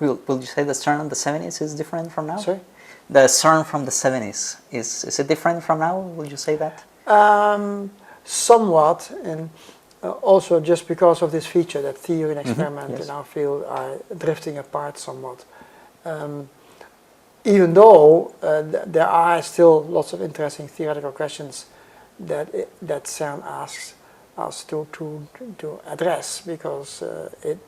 Will you say the CERN of the 70s is different from now? Sorry? The CERN from the 70s, is it different from now? Would you say that? Somewhat, and also just because of this feature that theory and experiment yes. in our field are drifting apart somewhat. Even though there are still lots of interesting theoretical questions that CERN asks us to address because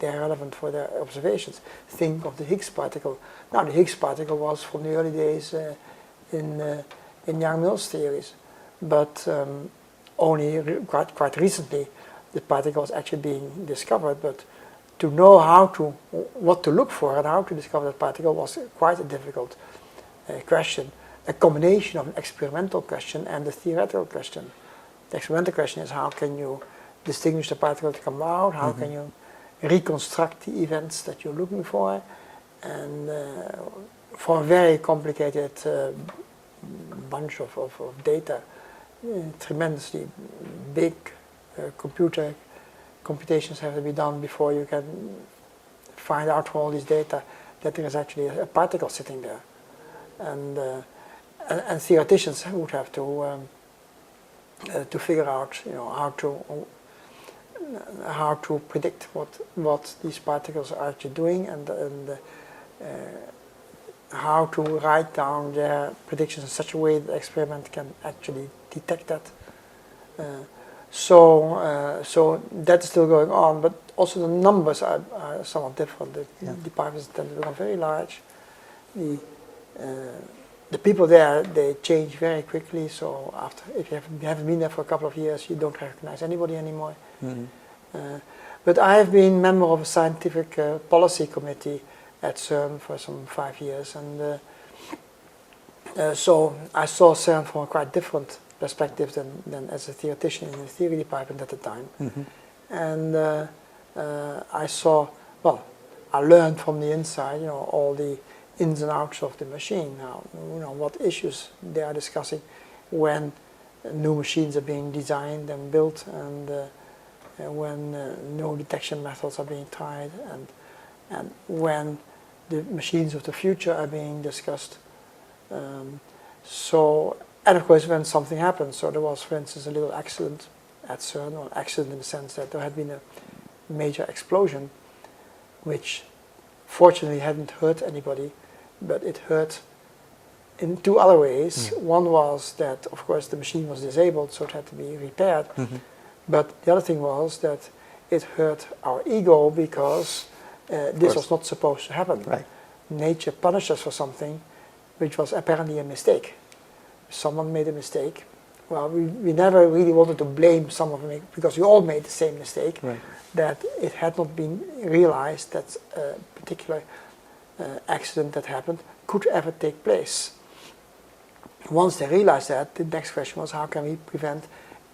they're relevant for their observations. Think of the Higgs particle. Now the Higgs particle was from the early days in Yang-Mills theories, but only quite recently the particle is actually being discovered. But to know what to look for and how to discover that particle was quite a difficult question, a combination of an experimental question and a theoretical question. The experimental question is how can you distinguish the particle to come out, how can you reconstruct the events that you're looking for, and for a very complicated bunch of data, tremendously big computations have to be done before you can find out from all these data that there is actually a particle sitting there. And theoreticians would have to figure out, how to predict what these particles are actually doing, and how to write down their predictions in such a way that the experiment can actually detect that. So that's still going on, but also the numbers are somewhat different. The departments tend to become very large. The people there, they change very quickly, so if you haven't been there for a couple of years, you don't recognize anybody anymore. But I have been member of a scientific policy committee at CERN for some 5 years, and so I saw CERN from a quite different perspective than as a theoretician in the theory department at the time. And I learned from the inside, all the ins and outs of the machine. Now, what issues they are discussing when new machines are being designed and built, and when new detection methods are being tried, and when the machines of the future are being discussed. And of course, when something happens, so there was, for instance, a little accident at CERN, or accident in the sense that there had been a major explosion, which fortunately hadn't hurt anybody, but it hurt in 2 other ways. One was that, of course, the machine was disabled, so it had to be repaired. But the other thing was that it hurt our ego because this was not supposed to happen. Right. Nature punished us for something which was apparently a mistake. Someone made a mistake. Well, we never really wanted to blame someone because we all made the same mistake. Right. That it had not been realized that a particular accident that happened could ever take place. Once they realized that, the next question was how can we prevent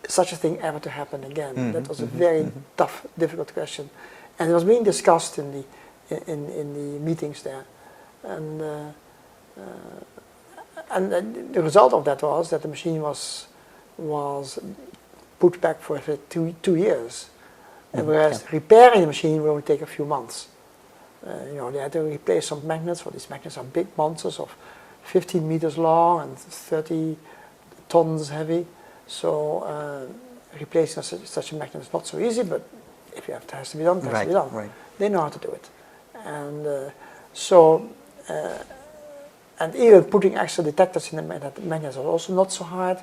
such a thing ever to happen again? That was a very tough, difficult question, and it was being discussed in the meetings there, and the result of that was that the machine was put back for 2 years, whereas repairing the machine will only take a few months. They had to replace some magnets. Well, these magnets are big monsters of 15 meters long and 30 tons heavy. So replacing such a magnet is not so easy, but if it has to be done, it has to be done. Right. They know how to do it. And and even putting extra detectors in the magnets was also not so hard.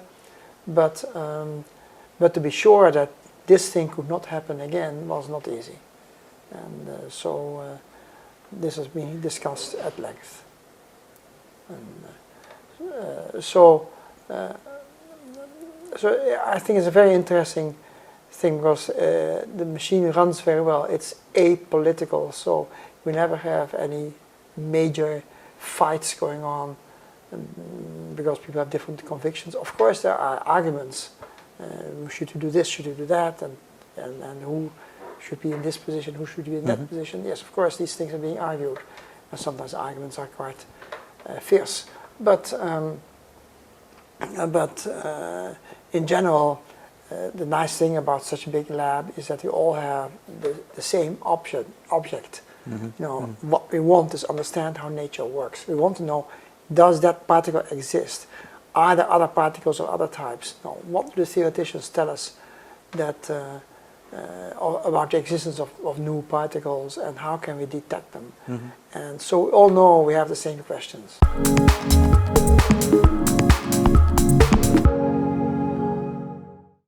But to be sure that this thing could not happen again was not easy. And this has been discussed at length. And so I think it's a very interesting thing because the machine runs very well. It's apolitical, so we never have any major fights going on because people have different convictions. Of course, there are arguments. Should you do this? Should you do that? And who should be in this position? Who should be in that position? Yes, of course, these things are being argued, and sometimes arguments are quite fierce. But in general, the nice thing about such a big lab is that we all have the same object. What we want is understand how nature works. We want to know, does that particle exist? Are there other particles or other types? What do the theoreticians tell us that about the existence of new particles, and how can we detect them? And so we all know we have the same questions.